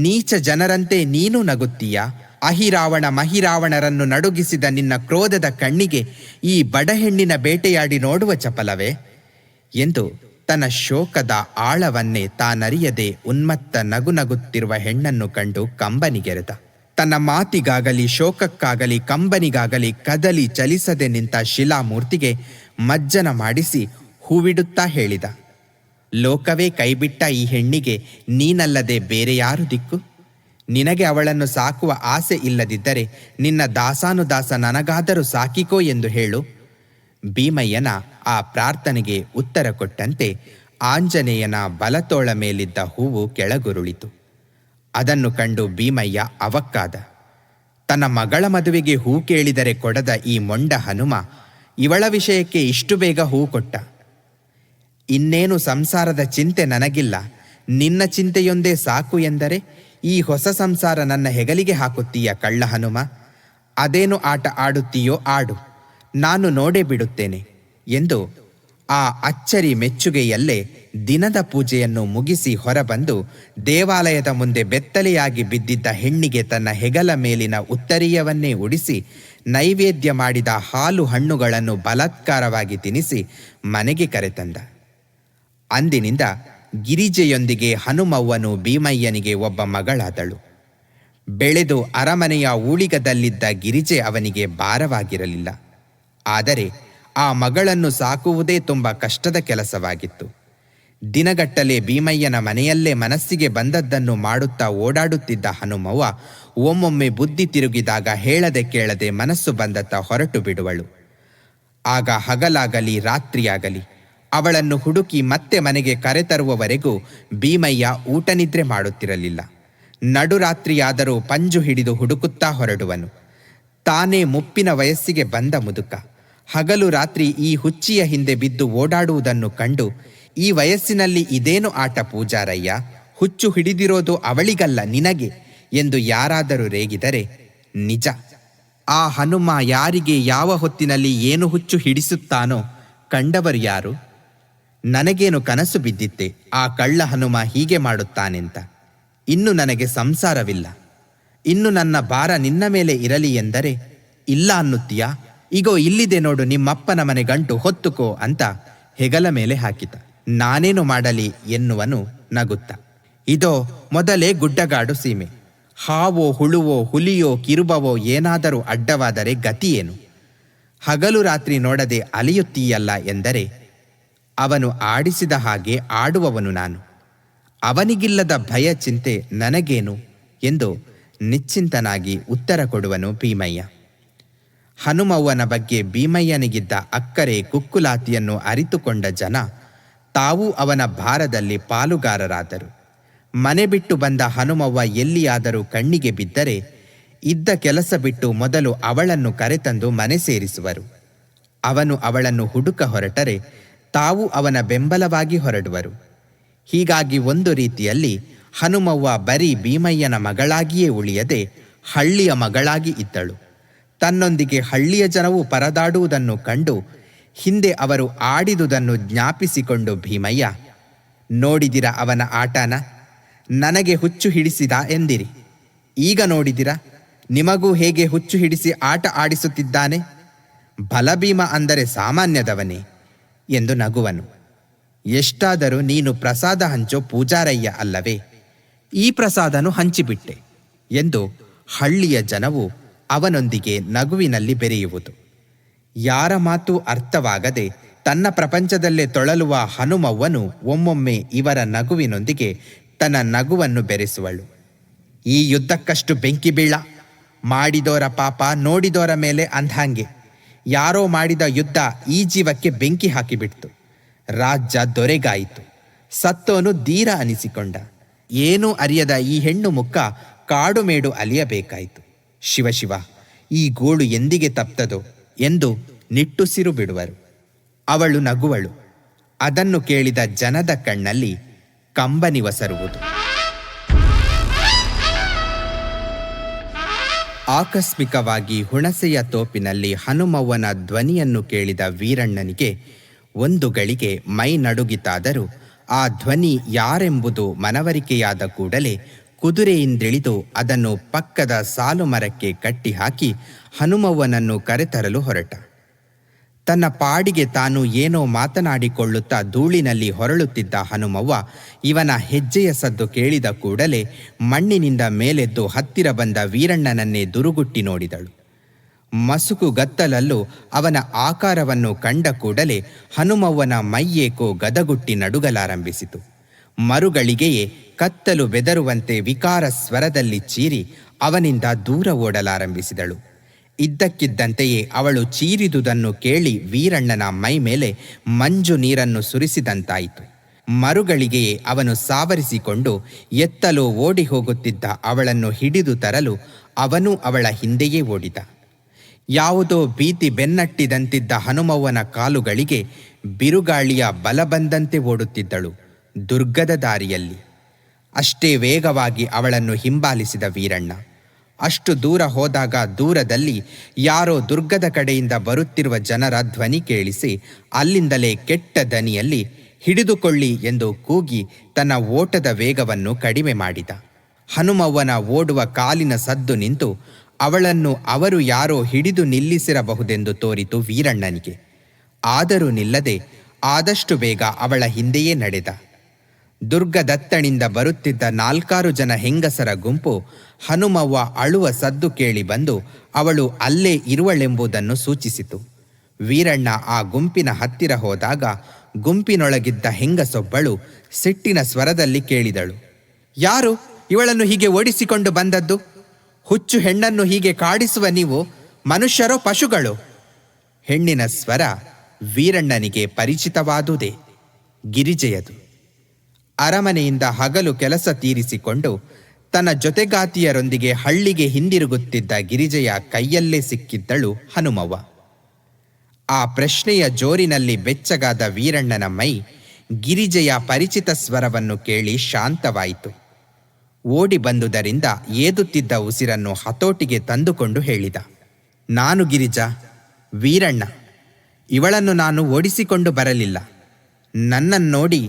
ನೀಚ ಜನರಂತೆ ನೀನು ನಗುತ್ತೀಯಾ? ಅಹಿರಾವಣ ಮಹಿರಾವಣರನ್ನು ನಡುಗಿಸಿದ ನಿನ್ನ ಕ್ರೋಧದ ಕಣ್ಣಿಗೆ ಈ ಬಡ ಹೆಣ್ಣಿನ ಬೇಟೆಯಾಡಿ ನೋಡುವ ಚಪಲವೇ? ಎಂದು ತನ್ನ ಶೋಕದ ಆಳವನ್ನೇ ತಾನರಿಯದೆ ಉನ್ಮತ್ತ ನಗುನಗುತ್ತಿರುವ ಹೆಣ್ಣನ್ನು ಕಂಡು ಕಂಬನಿಗೆರೆದ. ತನ್ನ ಮಾತಿಗಾಗಲಿ ಶೋಕಕ್ಕಾಗಲಿ ಕಂಬನಿಗಾಗಲಿ ಕದಲಿ ಚಲಿಸದೆ ನಿಂತ ಶಿಲಾಮೂರ್ತಿಗೆ ಮಜ್ಜನ ಮಾಡಿಸಿ ಹೂವಿಡುತ್ತಾ ಹೇಳಿದ, ಲೋಕವೇ ಕೈಬಿಟ್ಟ ಈ ಹೆಣ್ಣಿಗೆ ನೀನಲ್ಲದೆ ಬೇರೆ ಯಾರು ದಿಕ್ಕು? ನಿನಗೆ ಅವಳನ್ನು ಸಾಕುವ ಆಸೆ ಇಲ್ಲದಿದ್ದರೆ ನಿನ್ನ ದಾಸಾನುದಾಸ ನನಗಾದರೂ ಸಾಕಿಕೋ ಎಂದು ಹೇಳು. ಭೀಮಯ್ಯನ ಆ ಪ್ರಾರ್ಥನೆಗೆ ಉತ್ತರ ಕೊಟ್ಟಂತೆ ಆಂಜನೇಯನ ಬಲತೋಳ ಮೇಲಿದ್ದ ಹೂವು ಕೆಳಗುರುಳಿತು. ಅದನ್ನು ಕಂಡು ಭೀಮಯ್ಯ ಅವಕ್ಕಾದ. ತನ್ನ ಮಗಳ ಮದುವೆಗೆ ಹೂ ಕೇಳಿದರೆ ಕೊಡದ ಈ ಮೊಂಡ ಹನುಮ ಇವಳ ವಿಷಯಕ್ಕೆ ಇಷ್ಟು ಬೇಗ ಹೂ ಕೊಟ್ಟ. ಇನ್ನೇನು ಸಂಸಾರದ ಚಿಂತೆ ನನಗಿಲ್ಲ, ನಿನ್ನ ಚಿಂತೆಯೊಂದೇ ಸಾಕು ಎಂದರೆ ಈ ಹೊಸ ಸಂಸಾರ ನನ್ನ ಹೆಗಲಿಗೆ ಹಾಕುತ್ತೀಯ ಕಳ್ಳ ಹನುಮ? ಅದೇನು ಆಟ ಆಡುತ್ತೀಯೋ ಆಡು, ನಾನು ನೋಡೇ ಬಿಡುತ್ತೇನೆ ಎಂದು ಆ ಅಚ್ಚರಿ ಮೆಚ್ಚುಗೆಯಲ್ಲೇ ದಿನದ ಪೂಜೆಯನ್ನು ಮುಗಿಸಿ ಹೊರಬಂದು ದೇವಾಲಯದ ಮುಂದೆ ಬೆತ್ತಲೆಯಾಗಿ ಬಿದ್ದಿದ್ದ ಹೆಣ್ಣಿಗೆ ತನ್ನ ಹೆಗಲ ಮೇಲಿನ ಉತ್ತರೀಯವನ್ನೇ ಉಡಿಸಿ ನೈವೇದ್ಯ ಮಾಡಿದ ಹಾಲು ಹಣ್ಣುಗಳನ್ನು ಬಲಾತ್ಕಾರವಾಗಿ ತಿನ್ನಿಸಿ ಮನೆಗೆ ಕರೆತಂದ. ಅಂದಿನಿಂದ ಗಿರಿಜೆಯೊಂದಿಗೆ ಹನುಮವ್ವನು ಭೀಮಯ್ಯನಿಗೆ ಒಬ್ಬ ಮಗಳಾದಳು. ಬೆಳೆದು ಅರಮನೆಯ ಊಳಿಗದಲ್ಲಿದ್ದ ಗಿರಿಜೆ ಅವನಿಗೆ ಭಾರವಾಗಿರಲಿಲ್ಲ. ಆದರೆ ಆ ಮಗಳನ್ನು ಸಾಕುವುದೇ ತುಂಬ ಕಷ್ಟದ ಕೆಲಸವಾಗಿತ್ತು. ದಿನಗಟ್ಟಲೆ ಭೀಮಯ್ಯನ ಮನೆಯಲ್ಲೇ ಮನಸ್ಸಿಗೆ ಬಂದದ್ದನ್ನು ಮಾಡುತ್ತಾ ಓಡಾಡುತ್ತಿದ್ದ ಹನುಮವ್ವ ಒಮ್ಮೊಮ್ಮೆ ಬುದ್ಧಿ ತಿರುಗಿದಾಗ ಹೇಳದೆ ಕೇಳದೆ ಮನಸ್ಸು ಬಂದತ್ತ ಹೊರಟು ಬಿಡುವಳು. ಆಗ ಹಗಲಾಗಲಿ ರಾತ್ರಿಯಾಗಲಿ ಅವಳನ್ನು ಹುಡುಕಿ ಮತ್ತೆ ಮನೆಗೆ ಕರೆತರುವವರೆಗೂ ಭೀಮಯ್ಯ ಊಟ ನಿದ್ರೆ ಮಾಡುತ್ತಿರಲಿಲ್ಲ. ನಡುರಾತ್ರಿಯಾದರೂ ಪಂಜು ಹಿಡಿದು ಹುಡುಕುತ್ತಾ ಹೊರಡುವನು. ತಾನೇ ಮುಪ್ಪಿನ ವಯಸ್ಸಿಗೆ ಬಂದ ಮುದುಕ ಹಗಲು ರಾತ್ರಿ ಈ ಹುಚ್ಚಿಯ ಹಿಂದೆ ಬಿದ್ದು ಓಡಾಡುವುದನ್ನು ಕಂಡು, ಈ ವಯಸ್ಸಿನಲ್ಲಿ ಇದೇನು ಆಟ ಪೂಜಾರಯ್ಯ, ಹುಚ್ಚು ಹಿಡಿದಿರೋದು ಅವಳಿಗಲ್ಲ ನಿನಗೆ ಎಂದು ಯಾರಾದರೂ ರೇಗಿದರೆ ನಿಜ. ಆ ಹನುಮ ಯಾರಿಗೆ ಯಾವ ಹೊತ್ತಿನಲ್ಲಿ ಏನು ಹುಚ್ಚು ಹಿಡಿಸುತ್ತಾನೋ ಕಂಡವರು ಯಾರು? ನನಗೇನು ಕನಸು ಬಿದ್ದಿತ್ತೆ ಆ ಕಳ್ಳ ಹನುಮ ಹೀಗೆ ಮಾಡುತ್ತಾನೆಂತ? ಇನ್ನು ನನಗೆ ಸಂಸಾರವಿಲ್ಲ, ಇನ್ನು ನನ್ನ ಭಾರ ನಿನ್ನ ಮೇಲೆ ಇರಲಿ ಎಂದರೆ ಇಲ್ಲ ಅನ್ನುತ್ತೀಯಾ? ಈಗೋ ಇಲ್ಲಿದೆ ನೋಡು ನಿಮ್ಮಪ್ಪನ ಮನೆ ಗಂಟು, ಹೊತ್ತುಕೋ ಅಂತ ಹೆಗಲ ಮೇಲೆ ಹಾಕಿತ. ನಾನೇನು ಮಾಡಲಿ ಎನ್ನುವನು ನಗುತ್ತ. ಇದೋ ಮೊದಲೇ ಗುಡ್ಡಗಾಡು ಸೀಮೆ, ಹಾವೋ ಹುಳುವೋ ಹುಲಿಯೋ ಕಿರುಬವೋ ಏನಾದರೂ ಅಡ್ಡವಾದರೆ ಗತಿಯೇನು? ಹಗಲು ರಾತ್ರಿ ನೋಡದೆ ಅಲಿಯುತ್ತೀಯಲ್ಲ ಎಂದರೆ ಅವನು ಆಡಿಸಿದ ಹಾಗೆ ಆಡುವವನು ನಾನು. ಅವನಿಗಿಲ್ಲದ ಭಯ ಚಿಂತೆ ನನಗೇನು ಎಂದು ನಿಶ್ಚಿಂತನಾಗಿ ಉತ್ತರ ಕೊಡುವನು ಭೀಮಯ್ಯ. ಹನುಮವ್ವನ ಬಗ್ಗೆ ಭೀಮಯ್ಯನಿಗಿದ್ದ ಅಕ್ಕರೆ ಕುಕ್ಕುಲಾತಿಯನ್ನು ಅರಿತುಕೊಂಡ ಜನ ತಾವೂ ಅವನ ಭಾರದಲ್ಲಿ ಪಾಲುಗಾರರಾದರು. ಮನೆ ಬಿಟ್ಟು ಬಂದ ಹನುಮವ್ವ ಎಲ್ಲಿಯಾದರೂ ಕಣ್ಣಿಗೆ ಬಿದ್ದರೆ ಇದ್ದ ಕೆಲಸ ಬಿಟ್ಟು ಮೊದಲು ಅವಳನ್ನು ಕರೆತಂದು ಮನೆ ಸೇರಿಸುವರು. ಅವನು ಅವಳನ್ನು ಹುಡುಕ ಹೊರಟರೆ ತಾವು ಅವನ ಬೆಂಬಲವಾಗಿ ಹೊರಡುವರು. ಹೀಗಾಗಿ ಒಂದು ರೀತಿಯಲ್ಲಿ ಹನುಮವ್ವ ಬರೀ ಭೀಮಯ್ಯನ ಮಗಳಾಗಿಯೇ ಉಳಿಯದೆ ಹಳ್ಳಿಯ ಮಗಳಾಗಿ ಇದ್ದಳು. ತನ್ನೊಂದಿಗೆ ಹಳ್ಳಿಯ ಜನವು ಪರದಾಡುವುದನ್ನು ಕಂಡು ಹಿಂದೆ ಅವರು ಆಡಿದುದನ್ನು ಜ್ಞಾಪಿಸಿಕೊಂಡು ಭೀಮಯ್ಯ, ನೋಡಿದಿರ ಅವನ ಆಟನ? ನನಗೆ ಹುಚ್ಚು ಹಿಡಿಸಿದ ಎಂದಿರಿ, ಈಗ ನೋಡಿದಿರ ನಿಮಗೂ ಹೇಗೆ ಹುಚ್ಚು ಹಿಡಿಸಿ ಆಟ ಆಡಿಸುತ್ತಿದ್ದಾನೆ? ಬಲಭೀಮ ಅಂದರೆ ಸಾಮಾನ್ಯದವನೇ ಎಂದು ನಗುವನು. ಎಷ್ಟಾದರೂ ನೀನು ಪ್ರಸಾದ ಹಂಚೋ ಪೂಜಾರಯ್ಯ ಅಲ್ಲವೇ? ಈ ಪ್ರಸಾದನು ಹಂಚಿಬಿಟ್ಟೆ ಎಂದು ಹಳ್ಳಿಯ ಜನವು ಅವನೊಂದಿಗೆ ನಗುವಿನಲ್ಲಿ ಬೆರೆಯುವುದು. ಯಾರ ಮಾತು ಅರ್ಥವಾಗದೆ ತನ್ನ ಪ್ರಪಂಚದಲ್ಲೇ ತೊಳಲುವ ಹನುಮವ್ವನು ಒಮ್ಮೊಮ್ಮೆ ಇವರ ನಗುವಿನೊಂದಿಗೆ ತನ್ನ ನಗುವನ್ನು ಬೆರೆಸುವಳು. ಈ ಯುದ್ಧಕ್ಕಷ್ಟು ಬೆಂಕಿ ಬೀಳ, ಮಾಡಿದೋರ ಪಾಪ ನೋಡಿದೋರ ಮೇಲೆ ಅಂದ್ಹಾಂಗೆ. ಯಾರೋ ಮಾಡಿದ ಯುದ್ಧ ಈ ಜೀವಕ್ಕೆ ಬೆಂಕಿ ಹಾಕಿಬಿಡ್ತು. ರಾಜ್ಯ ದೊರೆಗಾಯಿತು. ಸತ್ತೋನು ಧೀರ ಅನಿಸಿಕೊಂಡ. ಏನೂ ಅರಿಯದ ಈ ಹೆಣ್ಣು ಮುಖ ಕಾಡು ಮೇಡು ಅಲಿಯಬೇಕಾಯಿತು. ಶಿವಶಿವ, ಈ ಗೋಳು ಎಂದಿಗೆ ತಪ್ತದೋ ಎಂದು ನಿಟ್ಟುಸಿರು ಬಿಡುವರು. ಅವಳು ನಗುವಳು. ಅದನ್ನು ಕೇಳಿದ ಜನದ ಕಣ್ಣಲ್ಲಿ ಕಂಬನಿವಸರುವುದು. ಆಕಸ್ಮಿಕವಾಗಿ ಹುಣಸೆಯ ತೋಪಿನಲ್ಲಿ ಹನುಮವ್ವನ ಧ್ವನಿಯನ್ನು ಕೇಳಿದ ವೀರಣ್ಣನಿಗೆ ಒಂದು ಗಳಿಗೆ ಮೈ ನಡುಗಿತಾದರೂ ಆ ಧ್ವನಿ ಯಾರೆಂಬುದು ಮನವರಿಕೆಯಾದ ಕೂಡಲೇ ಕುದುರೆಯಿಂದಿಳಿದು ಅದನ್ನು ಪಕ್ಕದ ಸಾಲು ಮರಕ್ಕೆ ಕಟ್ಟಿಹಾಕಿ ಹನುಮವ್ವನನ್ನು ಕರೆತರಲು ಹೊರಟ. ತನ್ನ ಪಾಡಿಗೆ ತಾನು ಏನೋ ಮಾತನಾಡಿಕೊಳ್ಳುತ್ತಾ ಧೂಳಿನಲ್ಲಿ ಹೊರಳುತ್ತಿದ್ದ ಹನುಮವ್ವ ಇವನ ಹೆಜ್ಜೆಯ ಸದ್ದು ಕೇಳಿದ ಕೂಡಲೇ ಮಣ್ಣಿನಿಂದ ಮೇಲೆದ್ದು ಹತ್ತಿರ ಬಂದ ವೀರಣ್ಣನನ್ನೇ ದುರುಗುಟ್ಟಿ ನೋಡಿದಳು. ಮಸುಕು ಗತ್ತಲಲ್ಲೂ ಅವನ ಆಕಾರವನ್ನು ಕಂಡ ಕೂಡಲೇ ಹನುಮವ್ವನ ಮೈಯೇಕೋ ಗದಗುಟ್ಟಿ ನಡುಗಲಾರಂಭಿಸಿತು. ಮರುಗಳಿಗೆಯೇ ಕತ್ತಲು ಬೆದರುವಂತೆ ವಿಕಾರ ಸ್ವರದಲ್ಲಿ ಚೀರಿ ಅವನಿಂದ ದೂರ ಓಡಲಾರಂಭಿಸಿದಳು. ಇದ್ದಕ್ಕಿದ್ದಂತೆಯೇ ಅವಳು ಚೀರಿದುದನ್ನು ಕೇಳಿ ವೀರಣ್ಣನ ಮೈ ಮೇಲೆ ಮಂಜು ನೀರನ್ನು ಸುರಿಸಿದಂತಾಯಿತು. ಮರುಗಳಿಗೆಯೇ ಅವನು ಸಾವರಿಸಿಕೊಂಡು ಎತ್ತಲೋ ಓಡಿ ಹೋಗುತ್ತಿದ್ದ ಅವಳನ್ನು ಹಿಡಿದು ತರಲು ಅವನೂ ಅವಳ ಹಿಂದೆಯೇ ಓಡಿದ. ಯಾವುದೋ ಭೀತಿ ಬೆನ್ನಟ್ಟಿದಂತಿದ್ದ ಹನುಮವ್ವನ ಕಾಲುಗಳಿಗೆ ಬಿರುಗಾಳಿಯ ಬಲ ಬಂದಂತೆ ಓಡುತ್ತಿದ್ದಳು ದುರ್ಗದ ದಾರಿಯಲ್ಲಿ. ಅಷ್ಟೇ ವೇಗವಾಗಿ ಅವಳನ್ನು ಹಿಂಬಾಲಿಸಿದ ವೀರಣ್ಣ. ಅಷ್ಟು ದೂರ ಹೋದಾಗ ದೂರದಲ್ಲಿ ಯಾರೋ ದುರ್ಗದ ಕಡೆಯಿಂದ ಬರುತ್ತಿರುವ ಜನರ ಧ್ವನಿ ಕೇಳಿಸಿ ಅಲ್ಲಿಂದಲೇ ಕೆಟ್ಟ ದನಿಯಲ್ಲಿ ಹಿಡಿದುಕೊಳ್ಳಿ ಎಂದು ಕೂಗಿ ತನ್ನ ಓಟದ ವೇಗವನ್ನು ಕಡಿಮೆ ಮಾಡಿದ. ಹನುಮವ್ವನ ಓಡುವ ಕಾಲಿನ ಸದ್ದು ನಿಂತು ಅವಳನ್ನು ಅವರು ಯಾರೋ ಹಿಡಿದು ನಿಲ್ಲಿಸಿರಬಹುದೆಂದು ತೋರಿತು ವೀರಣ್ಣನಿಗೆ. ಆದರೂ ನಿಲ್ಲದೆ ಆದಷ್ಟು ಬೇಗ ಅವಳ ಹಿಂದೆಯೇ ನಡೆದ. ದುರ್ಗದತ್ತಣಿಂದ ಬರುತ್ತಿದ್ದ 4 ಜನ ಹೆಂಗಸರ ಗುಂಪು ಹನುಮವ್ವ ಅಳುವ ಸದ್ದು ಕೇಳಿ ಬಂದು ಅವಳು ಅಲ್ಲೇ ಇರುವಳೆಂಬುದನ್ನು ಸೂಚಿಸಿತು. ವೀರಣ್ಣ ಆ ಗುಂಪಿನ ಹತ್ತಿರ ಹೋದಾಗ ಗುಂಪಿನೊಳಗಿದ್ದ ಹೆಂಗಸೊಬ್ಬಳು ಸಿಟ್ಟಿನ ಸ್ವರದಲ್ಲಿ ಕೇಳಿದಳು, ಯಾರು ಇವಳನ್ನು ಹೀಗೆ ಓಡಿಸಿಕೊಂಡು ಬಂದದ್ದು? ಹುಚ್ಚು ಹೆಣ್ಣನ್ನು ಹೀಗೆ ಕಾಡಿಸುವ ನೀವು ಮನುಷ್ಯರೋ ಪಶುಗಳು? ಹೆಣ್ಣಿನ ಸ್ವರ ವೀರಣ್ಣನಿಗೆ ಪರಿಚಿತವಾದುದೇ. ಗಿರಿಜೆಯದು. ಅರಮನೆಯಿಂದ ಹಗಲು ಕೆಲಸ ತೀರಿಸಿಕೊಂಡು ತನ್ನ ಜೊತೆಗಾತಿಯರೊಂದಿಗೆ ಹಳ್ಳಿಗೆ ಹಿಂದಿರುಗುತ್ತಿದ್ದ ಗಿರಿಜೆಯ ಕೈಯಲ್ಲೇ ಸಿಕ್ಕಿದ್ದಳು ಹನುಮವ್ವ. ಆ ಪ್ರಶ್ನೆಯ ಜೋರಿನಲ್ಲಿ ಬೆಚ್ಚಗಾದ ವೀರಣ್ಣನ ಮೈ ಗಿರಿಜೆಯ ಪರಿಚಿತ ಸ್ವರವನ್ನು ಕೇಳಿ ಶಾಂತವಾಯಿತು. ಓಡಿ ಬಂದುದರಿಂದ ಏದುತ್ತಿದ್ದ ಉಸಿರನ್ನು ಹತೋಟಿಗೆ ತಂದುಕೊಂಡು ಹೇಳಿದ, ನಾನು ಗಿರಿಜಾ, ವೀರಣ್ಣ. ಇವಳನ್ನು ನಾನು ಓಡಿಸಿಕೊಂಡು ಬರಲಿಲ್ಲ. ನನ್ನನ್ನೋಡಿ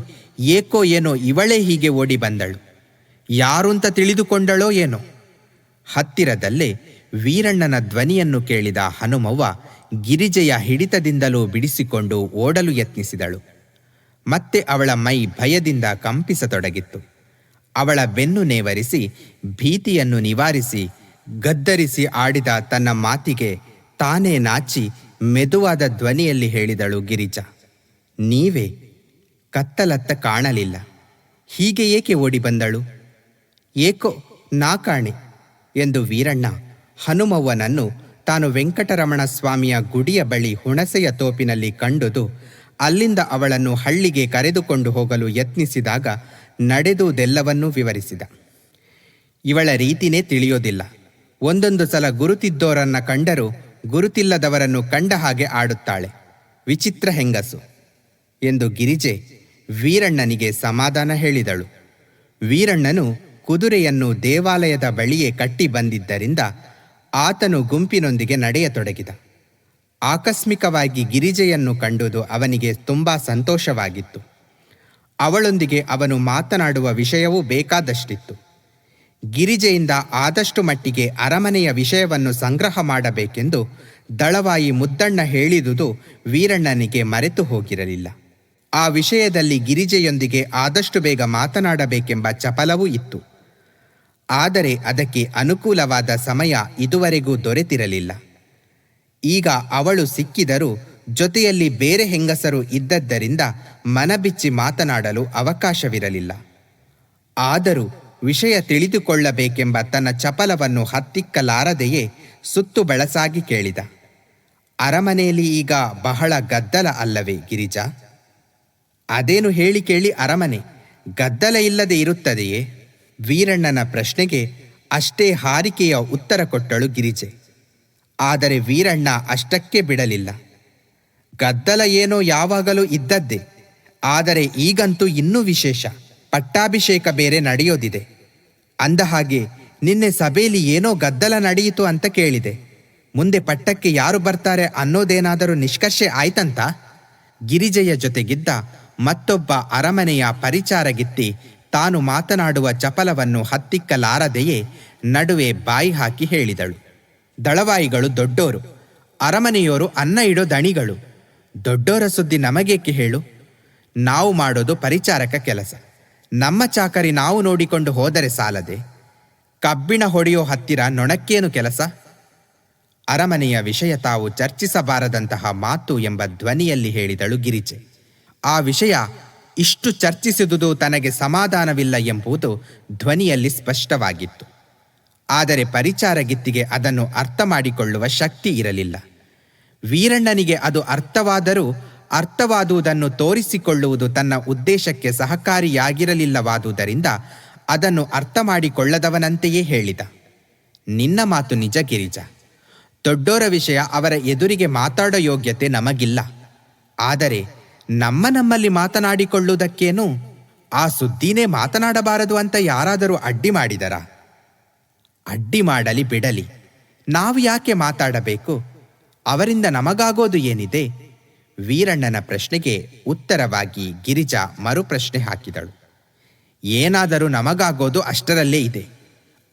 ಏಕೋ ಏನೋ ಇವಳೇ ಹೀಗೆ ಓಡಿ ಬಂದಳು. ಯಾರು ಅಂತ ತಿಳಿದುಕೊಂಡಳೋ ಏನೋ. ಹತ್ತಿರದಲ್ಲೇ ವೀರಣ್ಣನ ಧ್ವನಿಯನ್ನು ಕೇಳಿದ ಹನುಮವ್ವ ಗಿರಿಜೆಯ ಹಿಡಿತದಿಂದಲೂ ಬಿಡಿಸಿಕೊಂಡು ಓಡಲು ಯತ್ನಿಸಿದಳು. ಮತ್ತೆ ಅವಳ ಮೈ ಭಯದಿಂದ ಕಂಪಿಸತೊಡಗಿತ್ತು. ಅವಳ ಬೆನ್ನು ನೇವರಿಸಿ ಭೀತಿಯನ್ನು ನಿವಾರಿಸಿ ಗದ್ದರಿಸಿ ಆಡಿದ ತನ್ನ ಮಾತಿಗೆ ತಾನೇ ನಾಚಿ ಮೆದುವಾದ ಧ್ವನಿಯಲ್ಲಿ ಹೇಳಿದಳು ಗಿರಿಜಾ, ನೀವೇ? ಕತ್ತಲತ್ತ ಕಾಣಲಿಲ್ಲ. ಹೀಗೆ ಏಕೆ ಓಡಿ ಬಂದಳು? ಏಕೋ ನಾ ಕಾಣೆ ಎಂದು ವೀರಣ್ಣ ಹನುಮವ್ವನನ್ನು ತಾನು ವೆಂಕಟರಮಣ ಸ್ವಾಮಿಯ ಗುಡಿಯ ಬಳಿ ಹುಣಸೆಯ ತೋಪಿನಲ್ಲಿ ಕಂಡುದು ಅಲ್ಲಿಂದ ಅವಳನ್ನು ಹಳ್ಳಿಗೆ ಕರೆದುಕೊಂಡು ಹೋಗಲು ಯತ್ನಿಸಿದಾಗ ನಡೆದುದೆಲ್ಲವನ್ನೂ ವಿವರಿಸಿದ. ಇವಳ ರೀತಿನೇ ತಿಳಿಯೋದಿಲ್ಲ. ಒಂದೊಂದು ಸಲ ಗುರುತಿದ್ದೋರನ್ನ ಕಂಡರೂ ಗುರುತಿಲ್ಲದವರನ್ನು ಕಂಡ ಹಾಗೆ ಆಡುತ್ತಾಳೆ. ವಿಚಿತ್ರ ಹೆಂಗಸು ಎಂದು ಗಿರಿಜೆ ವೀರಣ್ಣನಿಗೆ ಸಮಾಧಾನ ಹೇಳಿದಳು. ವೀರಣ್ಣನು ಕುದುರೆಯನ್ನು ದೇವಾಲಯದ ಬಳಿಯೇ ಕಟ್ಟಿ ಬಂದಿದ್ದರಿಂದ ಆತನು ಗುಂಪಿನೊಂದಿಗೆ ನಡೆಯತೊಡಗಿದ. ಆಕಸ್ಮಿಕವಾಗಿ ಗಿರಿಜೆಯನ್ನು ಕಂಡುದು ಅವನಿಗೆ ತುಂಬ ಸಂತೋಷವಾಗಿತ್ತು. ಅವಳೊಂದಿಗೆ ಅವನು ಮಾತನಾಡುವ ವಿಷಯವೂ ಬೇಕಾದಷ್ಟಿತ್ತು. ಗಿರಿಜೆಯಿಂದ ಆದಷ್ಟು ಮಟ್ಟಿಗೆ ಅರಮನೆಯ ವಿಷಯವನ್ನು ಸಂಗ್ರಹ ಮಾಡಬೇಕೆಂದು ದಳವಾಯಿ ಮುದ್ದಣ್ಣ ಹೇಳಿದುದು ವೀರಣ್ಣನಿಗೆ ಮರೆತು ಹೋಗಿರಲಿಲ್ಲ. ಆ ವಿಷಯದಲ್ಲಿ ಗಿರಿಜೆಯೊಂದಿಗೆ ಆದಷ್ಟು ಬೇಗ ಮಾತನಾಡಬೇಕೆಂಬ ಚಪಲವೂ ಇತ್ತು. ಆದರೆ ಅದಕ್ಕೆ ಅನುಕೂಲವಾದ ಸಮಯ ಇದುವರೆಗೂ ದೊರೆತಿರಲಿಲ್ಲ. ಈಗ ಅವಳು ಸಿಕ್ಕಿದರೂ ಜೊತೆಯಲ್ಲಿ ಬೇರೆ ಹೆಂಗಸರು ಇದ್ದದ್ದರಿಂದ ಮನಬಿಚ್ಚಿ ಮಾತನಾಡಲು ಅವಕಾಶವಿರಲಿಲ್ಲ. ಆದರೂ ವಿಷಯ ತಿಳಿದುಕೊಳ್ಳಬೇಕೆಂಬ ತನ್ನ ಚಪಲವನ್ನು ಹತ್ತಿಕ್ಕಲಾರದೆಯೇ ಸುತ್ತು ಬೆಳಸಾಗಿ ಕೇಳಿದ. ಅರಮನೆಯಲ್ಲಿ ಈಗ ಬಹಳ ಗದ್ದಲ ಅಲ್ಲವೇ ಗಿರಿಜಾ? ಅದೇನು ಹೇಳಿ ಕೇಳಿ ಅರಮನೆ ಗದ್ದಲ ಇಲ್ಲದೆ ಇರುತ್ತದೆಯೇ? ವೀರಣ್ಣನ ಪ್ರಶ್ನೆಗೆ ಅಷ್ಟೇ ಹಾರಿಕೆಯ ಉತ್ತರ ಕೊಟ್ಟಳು ಗಿರಿಜೆ. ಆದರೆ ವೀರಣ್ಣ ಅಷ್ಟಕ್ಕೆ ಬಿಡಲಿಲ್ಲ. ಗದ್ದಲ ಏನೋ ಯಾವಾಗಲೂ ಇದ್ದದ್ದೇ, ಆದರೆ ಈಗಂತೂ ಇನ್ನೂ ವಿಶೇಷ. ಪಟ್ಟಾಭಿಷೇಕ ಬೇರೆ ನಡೆಯೋದಿದೆ. ಅಂದ ಹಾಗೆ ನಿನ್ನೆ ಸಭೆಯಲ್ಲಿ ಏನೋ ಗದ್ದಲ ನಡೆಯಿತು ಅಂತ ಕೇಳಿದೆ. ಮುಂದೆ ಪಟ್ಟಕ್ಕೆ ಯಾರು ಬರ್ತಾರೆ ಅನ್ನೋದೇನಾದರೂ ನಿಷ್ಕರ್ಷೆ ಆಯ್ತಂತ? ಗಿರಿಜೆಯ ಜೊತೆಗಿದ್ದ ಮತ್ತೊಬ್ಬ ಅರಮನೆಯ ಪರಿಚಾರಗಿತ್ತಿ ತಾನು ಮಾತನಾಡುವ ಚಪಲವನ್ನು ಹತ್ತಿಕ್ಕಲಾರದೆಯೇ ನಡುವೆ ಬಾಯಿ ಹಾಕಿ ಹೇಳಿದಳು. ದಳವಾಯಿಗಳು ದೊಡ್ಡೋರು, ಅರಮನೆಯೋರು ಅನ್ನ ಇಡೋ ದಣಿಗಳು. ದೊಡ್ಡೋರ ಸುದ್ದಿ ನಮಗೇಕೆ ಹೇಳು? ನಾವು ಮಾಡೋದು ಪರಿಚಾರಕ ಕೆಲಸ. ನಮ್ಮ ಚಾಕರಿ ನಾವು ನೋಡಿಕೊಂಡು ಹೋದರೆ ಸಾಲದೆ? ಕಬ್ಬಿಣ ಹೊಡೆಯೋ ಹತ್ತಿರ ನೊಣಕ್ಕೇನು ಕೆಲಸ? ಅರಮನೆಯ ವಿಷಯ ತಾವು ಚರ್ಚಿಸಬಾರದಂತಹ ಮಾತು ಎಂಬ ಧ್ವನಿಯಲ್ಲಿ ಹೇಳಿದಳು ಗಿರಿಜೆ. ಆ ವಿಷಯ ಇಷ್ಟು ಚರ್ಚಿಸಿದುದು ತನಗೆ ಸಮಾಧಾನವಿಲ್ಲ ಎಂಬುದು ಧ್ವನಿಯಲ್ಲಿ ಸ್ಪಷ್ಟವಾಗಿತ್ತು. ಆದರೆ ಪರಿಚಾರಗಿತ್ತಿಗೆ ಅದನ್ನು ಅರ್ಥ ಮಾಡಿಕೊಳ್ಳುವ ಶಕ್ತಿ ಇರಲಿಲ್ಲ. ವೀರಣ್ಣನಿಗೆ ಅದು ಅರ್ಥವಾದರೂ ಅರ್ಥವಾದುದನ್ನು ತೋರಿಸಿಕೊಳ್ಳುವುದು ತನ್ನ ಉದ್ದೇಶಕ್ಕೆ ಸಹಕಾರಿಯಾಗಿರಲಿಲ್ಲವಾದುದರಿಂದ ಅದನ್ನು ಅರ್ಥ ಮಾಡಿಕೊಳ್ಳದವನಂತೆಯೇ ಹೇಳಿದ. ನಿನ್ನ ಮಾತು ನಿಜ ಗಿರಿಜ. ದೊಡ್ಡೋರ ವಿಷಯ ಅವರ ಎದುರಿಗೆ ಮಾತಾಡೋ ಯೋಗ್ಯತೆ ನಮಗಿಲ್ಲ. ಆದರೆ ನಮ್ಮಲ್ಲಿ ಮಾತನಾಡಿಕೊಳ್ಳುವುದಕ್ಕೇನು? ಆ ಸುದ್ದಿನೇ ಮಾತನಾಡಬಾರದು ಅಂತ ಯಾರಾದರೂ ಅಡ್ಡಿ ಮಾಡಿದರಾ? ಅಡ್ಡಿ ಮಾಡಲಿ ಬಿಡಲಿ, ನಾವು ಯಾಕೆ ಮಾತಾಡಬೇಕು? ಅವರಿಂದ ನಮಗಾಗೋದು ಏನಿದೆ? ವೀರಣ್ಣನ ಪ್ರಶ್ನೆಗೆ ಉತ್ತರವಾಗಿ ಗಿರಿಜಾ ಮರುಪ್ರಶ್ನೆ ಹಾಕಿದಳು. ಏನಾದರೂ ನಮಗಾಗೋದು ಅಷ್ಟರಲ್ಲೇ ಇದೆ.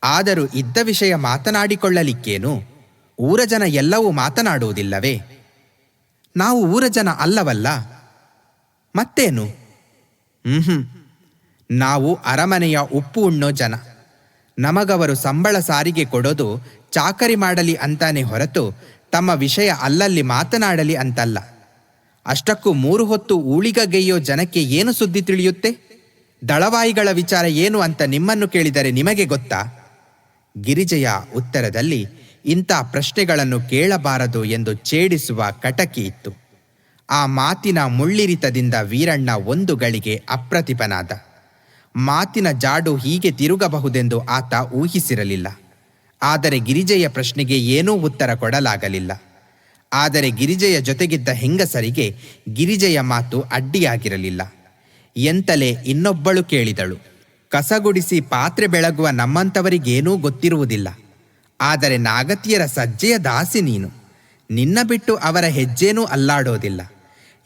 ಆದರೂ ಇದ್ದ ವಿಷಯ ಮಾತನಾಡಿಕೊಳ್ಳಲಿಕ್ಕೇನು? ಊರ ಜನ ಎಲ್ಲವೂ ಮಾತನಾಡುವುದಿಲ್ಲವೇ? ನಾವು ಊರ ಜನ ಅಲ್ಲವಲ್ಲ, ಮತ್ತೇನು? ನಾವು ಅರಮನೆಯ ಉಪ್ಪು ಉಣ್ಣೋ ಜನ. ನಮಗವರು ಸಂಬಳ ಸಾರಿಗೆ ಕೊಡೋದು ಚಾಕರಿ ಮಾಡಲಿ ಅಂತಾನೆ ಹೊರತು ತಮ್ಮ ವಿಷಯ ಅಲ್ಲಲ್ಲಿ ಮಾತನಾಡಲಿ ಅಂತಲ್ಲ. ಅಷ್ಟಕ್ಕೂ 3 ಹೊತ್ತು ಊಳಿಗಗೆಯ್ಯೋ ಜನಕ್ಕೆ ಏನು ಸುದ್ದಿ ತಿಳಿಯುತ್ತೆ? ದಳವಾಯಿಗಳ ವಿಚಾರ ಏನು ಅಂತ ನಿಮ್ಮನ್ನು ಕೇಳಿದರೆ ನಿಮಗೆ ಗೊತ್ತಾ? ಗಿರಿಜೆಯ ಉತ್ತರದಲ್ಲಿ ಇಂಥ ಪ್ರಶ್ನೆಗಳನ್ನು ಕೇಳಬಾರದು ಎಂದು ಛೇಡಿಸುವ ಕಟಕಿ ಇತ್ತು. ಆ ಮಾತಿನ ಮುಳ್ಳಿರಿತದಿಂದ ವೀರಣ್ಣ ಒಂದು ಗಳಿಗೆ ಅಪ್ರತಿಭನಾದ. ಮಾತಿನ ಜಾಡು ಹೀಗೆ ತಿರುಗಬಹುದೆಂದು ಆತ ಊಹಿಸಿರಲಿಲ್ಲ. ಆದರೆ ಗಿರಿಜೆಯ ಪ್ರಶ್ನೆಗೆ ಏನೂ ಉತ್ತರ ಕೊಡಲಾಗಲಿಲ್ಲ. ಆದರೆ ಗಿರಿಜೆಯ ಜೊತೆಗಿದ್ದ ಹೆಂಗಸರಿಗೆ ಗಿರಿಜೆಯ ಮಾತು ಅಡ್ಡಿಯಾಗಿರಲಿಲ್ಲ. ಎಂತಲೇ ಇನ್ನೊಬ್ಬಳು ಕೇಳಿದಳು. ಕಸಗುಡಿಸಿ ಪಾತ್ರೆ ಬೆಳಗುವ ನಮ್ಮಂಥವರಿಗೇನೂ ಗೊತ್ತಿರುವುದಿಲ್ಲ. ಆದರೆ ನಾಗತಿಯರ ಸಜ್ಜೆಯ ದಾಸಿ ನೀನು. ನಿನ್ನ ಬಿಟ್ಟು ಅವರ ಹೆಜ್ಜೇನೂ ಅಲ್ಲಾಡೋದಿಲ್ಲ.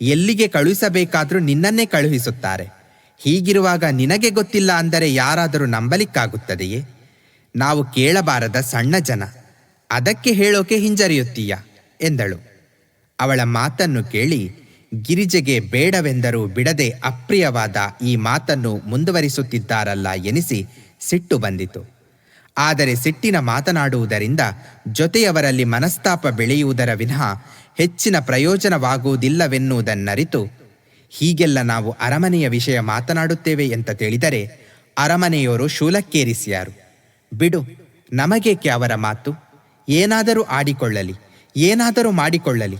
ಎಲ್ಲಿಗೆ ಕಳುಹಿಸಬೇಕಾದ್ರೂ ನಿನ್ನನ್ನೇ ಕಳುಹಿಸುತ್ತಾರೆ. ಹೀಗಿರುವಾಗ ನಿನಗೆ ಗೊತ್ತಿಲ್ಲ ಅಂದರೆ ಯಾರಾದರೂ ನಂಬಲಿಕ್ಕಾಗುತ್ತದೆಯೇ? ನಾವು ಕೇಳಬಾರದ ಸಣ್ಣ ಜನ, ಅದಕ್ಕೆ ಹೇಳೋಕೆ ಹಿಂಜರಿಯುತ್ತೀಯ ಎಂದಳು. ಅವಳ ಮಾತನ್ನು ಕೇಳಿ ಗಿರಿಜೆಗೆ ಬೇಡವೆಂದರೂ ಬಿಡದೆ ಅಪ್ರಿಯವಾದ ಈ ಮಾತನ್ನು ಮುಂದುವರಿಸುತ್ತಿದ್ದಾರಲ್ಲ ಎನಿಸಿ ಸಿಟ್ಟು ಬಂದಿತು. ಆದರೆ ಸಿಟ್ಟಿನ ಮಾತನಾಡುವುದರಿಂದ ಜೊತೆಯವರಲ್ಲಿ ಮನಸ್ತಾಪ ಬೆಳೆಯುವುದರ ವಿನಃ ಹೆಚ್ಚಿನ ಪ್ರಯೋಜನವಾಗುವುದಿಲ್ಲವೆನ್ನುವುದನ್ನರಿತು, ಹೀಗೆಲ್ಲ ನಾವು ಅರಮನೆಯ ವಿಷಯ ಮಾತನಾಡುತ್ತೇವೆ ಅಂತ ತಿಳಿದರೆ ಅರಮನೆಯವರು ಶೂಲಕ್ಕೇರಿಸಿಯಾರು. ಬಿಡು, ನಮಗೇಕೆ ಅವರ ಮಾತು? ಏನಾದರೂ ಆಡಿಕೊಳ್ಳಲಿ, ಏನಾದರೂ ಮಾಡಿಕೊಳ್ಳಲಿ.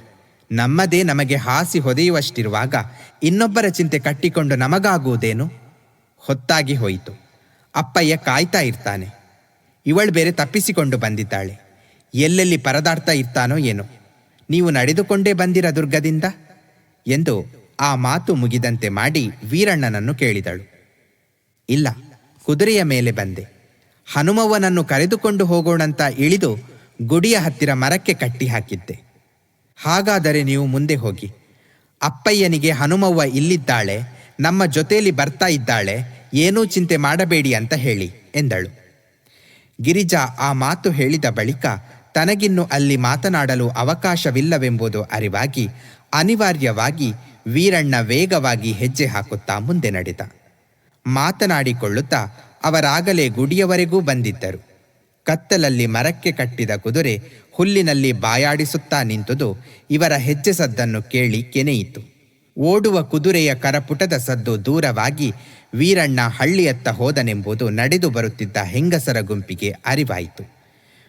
ನಮ್ಮದೇ ನಮಗೆ ಹಾಸಿ ಹೊದೆಯುವಷ್ಟಿರುವಾಗ ಇನ್ನೊಬ್ಬರ ಚಿಂತೆ ಕಟ್ಟಿಕೊಂಡು ನಮಗಾಗುವುದೇನು? ಹೊತ್ತಾಗಿ ಹೋಯಿತು. ಅಪ್ಪಯ್ಯ ಕಾಯ್ತಾ ಇರ್ತಾನೆ. ಇವಳು ಬೇರೆ ತಪ್ಪಿಸಿಕೊಂಡು ಬಂದಿದ್ದಾಳೆ. ಎಲ್ಲೆಲ್ಲಿ ಪರದಾಡ್ತಾ ಇರ್ತಾನೋ ಏನೋ. ನೀವು ನಡೆದುಕೊಂಡೇ ಬಂದಿರ ದುರ್ಗದಿಂದ ಎಂದು ಆ ಮಾತು ಮುಗಿದಂತೆ ಮಾಡಿ ವೀರಣ್ಣನನ್ನು ಕೇಳಿದಳು. ಇಲ್ಲ, ಕುದುರೆಯ ಮೇಲೆ ಬಂದೆ. ಹನುಮವ್ವನನ್ನು ಕರೆದುಕೊಂಡು ಹೋಗೋಣಂತ ಇಳಿದು ಗುಡಿಯ ಹತ್ತಿರ ಮರಕ್ಕೆ ಕಟ್ಟಿ ಹಾಕಿದ್ದೆ. ಹಾಗಾದರೆ ನೀವು ಮುಂದೆ ಹೋಗಿ. ಅಪ್ಪಯ್ಯನಿಗೆ ಹನುಮವ್ವ ಇಲ್ಲಿದ್ದಾಳೆ, ನಮ್ಮ ಜೊತೆಯಲ್ಲಿ ಬರ್ತಾ ಇದ್ದಾಳೆ, ಏನೂ ಚಿಂತೆ ಮಾಡಬೇಡಿ ಅಂತ ಹೇಳಿ ಎಂದಳು. ಗಿರಿಜಾ ಆ ಮಾತು ಹೇಳಿದ ಬಳಿಕ ತನಗಿನ್ನು ಅಲ್ಲಿ ಮಾತನಾಡಲು ಅವಕಾಶವಿಲ್ಲವೆಂಬುದು ಅರಿವಾಗಿ ಅನಿವಾರ್ಯವಾಗಿ ವೀರಣ್ಣ ವೇಗವಾಗಿ ಹೆಜ್ಜೆ ಹಾಕುತ್ತಾ ಮುಂದೆ ನಡೆದ. ಮಾತನಾಡಿಕೊಳ್ಳುತ್ತಾ ಅವರಾಗಲೇ ಗುಡಿಯವರೆಗೂ ಬಂದಿದ್ದರು. ಕತ್ತಲಲ್ಲಿ ಮರಕ್ಕೆ ಕಟ್ಟಿದ ಕುದುರೆ ಹುಲ್ಲಿನಲ್ಲಿ ಬಾಯಾಡಿಸುತ್ತಾ ನಿಂತುದು ಇವರ ಹೆಜ್ಜೆ ಸದ್ದನ್ನು ಕೇಳಿ ಕೆನೆಯಿತು. ಓಡುವ ಕುದುರೆಯ ಕರಪುಟದ ಸದ್ದು ದೂರವಾಗಿ ವೀರಣ್ಣ ಹಳ್ಳಿಯತ್ತ ಹೋದನೆಂಬುದು ನಡೆದು ಬರುತ್ತಿದ್ದ ಹೆಂಗಸರ ಗುಂಪಿಗೆ ಅರಿವಾಯಿತು.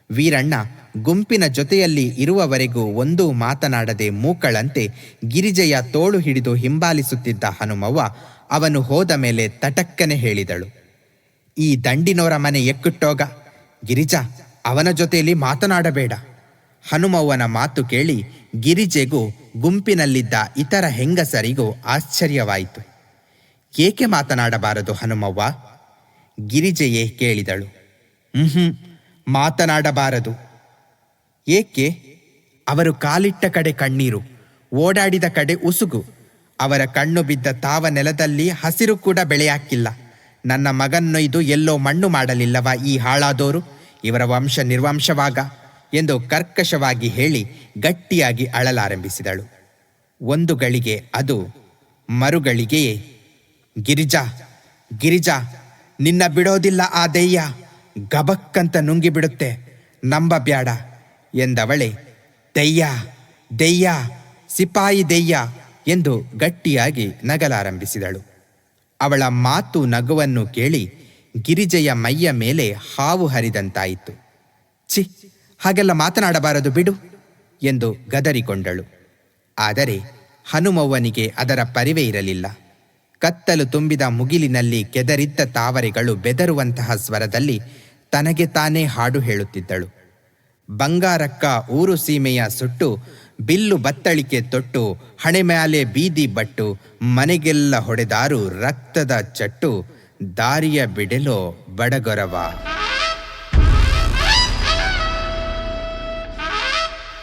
ವೀರಣ್ಣ ಗುಂಪಿನ ಜೊತೆಯಲ್ಲಿ ಇರುವವರೆಗೂ ಒಂದೂ ಮಾತನಾಡದೆ ಮೂಕಳಂತೆ ಗಿರಿಜೆಯ ತೋಳು ಹಿಡಿದು ಹಿಂಬಾಲಿಸುತ್ತಿದ್ದ ಹನುಮವ್ವ ಅವನು ಹೋದ ಮೇಲೆ ತಟಕ್ಕನೆ ಹೇಳಿದಳು, ಈ ದಂಡಿನೋರ ಮನೆ ಎಕ್ಕುಟ್ಟೋಗ, ಗಿರಿಜಾ ಅವನ ಜೊತೆಯಲ್ಲಿ ಮಾತನಾಡಬೇಡ. ಹನುಮವ್ವನ ಮಾತು ಕೇಳಿ ಗಿರಿಜೆಗೂ ಗುಂಪಿನಲ್ಲಿದ್ದ ಇತರ ಹೆಂಗಸರಿಗೂ ಆಶ್ಚರ್ಯವಾಯಿತು. ಏಕೆ ಮಾತನಾಡಬಾರದು ಹನುಮವ್ವ? ಗಿರಿಜೆಯೇ ಕೇಳಿದಳು. ಮಾತನಾಡಬಾರದು. ಏಕೆ? ಅವರು ಕಾಲಿಟ್ಟ ಕಡೆ ಕಣ್ಣೀರು, ಓಡಾಡಿದ ಕಡೆ ಉಸುಗು. ಅವರ ಕಣ್ಣು ಬಿದ್ದ ತಾವ ನೆಲದಲ್ಲಿ ಹಸಿರು ಕೂಡ ಬೆಳೆಯಾಕಿಲ್ಲ. ನನ್ನ ಮಗನ್ನೊಯ್ದು ಎಲ್ಲೋ ಮಣ್ಣು ಮಾಡಲಿಲ್ಲವಾ ಈ ಹಾಳಾದೋರು? ಇವರ ವಂಶ ನಿರ್ವಂಶವಾಗ ಎಂದು ಕರ್ಕಶವಾಗಿ ಹೇಳಿ ಗಟ್ಟಿಯಾಗಿ ಅಳಲಾರಂಭಿಸಿದಳು. ಒಂದು ಗಳಿಗೆ ಅದು, ಮರುಗಳಿಗೆಯೇ ಗಿರಿಜಾ ಗಿರಿಜಾ ನಿನ್ನ ಬಿಡೋದಿಲ್ಲ ಆ ದೆಯ್ಯ, ಗಬಕ್ಕಂತ ನುಂಗಿಬಿಡುತ್ತೆ, ನಂಬಬ್ಯಾಡ ಎಂದವಳೆ ದೆಯ್ಯ ದೆಯ್ಯ ಸಿಪಾಯಿ ದೆಯ್ಯ ಎಂದು ಗಟ್ಟಿಯಾಗಿ ನಗಲಾರಂಭಿಸಿದಳು. ಅವಳ ಮಾತು ನಗುವನ್ನು ಕೇಳಿ ಗಿರಿಜೆಯ ಮೈಯ ಮೇಲೆ ಹಾವು ಹರಿದಂತಾಯಿತು. ಛಿ, ಹಾಗೆಲ್ಲ ಮಾತನಾಡಬಾರದು ಬಿಡು ಎಂದು ಗದರಿಕೊಂಡಳು. ಆದರೆ ಹನುಮವ್ವನಿಗೆ ಅದರ ಪರಿವೇ ಇರಲಿಲ್ಲ. ಕತ್ತಲು ತುಂಬಿದ ಮುಗಿಲಿನಲ್ಲಿ ಕೆದರಿದ್ದ ತಾವರೆಗಳು ಬೆದರುವಂತಹ ಸ್ವರದಲ್ಲಿ ತನಗೆ ತಾನೇ ಹಾಡು ಹೇಳುತ್ತಿದ್ದಳು. ಬಂಗಾರಕ್ಕ ಊರು ಸೀಮೆಯ ಸುಟ್ಟು, ಬಿಲ್ಲು ಬತ್ತಳಿಕೆ ತೊಟ್ಟು, ಹಣೆ ಮ್ಯಾಲೆ ಬೀದಿ ಬಟ್ಟು, ಮನೆಗೆಲ್ಲ ಹೊಡೆದಾರು ರಕ್ತದ ಚಟ್ಟು, ದಾರಿಯ ಬಿಡೆಲೋ ಬಡಗೊರವ.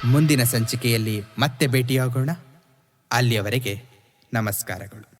ಮುಂದಿನ ಸಂಚಿಕೆಯಲ್ಲಿ ಮತ್ತೆ ಭೇಟಿಯಾಗೋಣ. ಅಲ್ಲಿಯವರೆಗೆ ನಮಸ್ಕಾರಗಳು.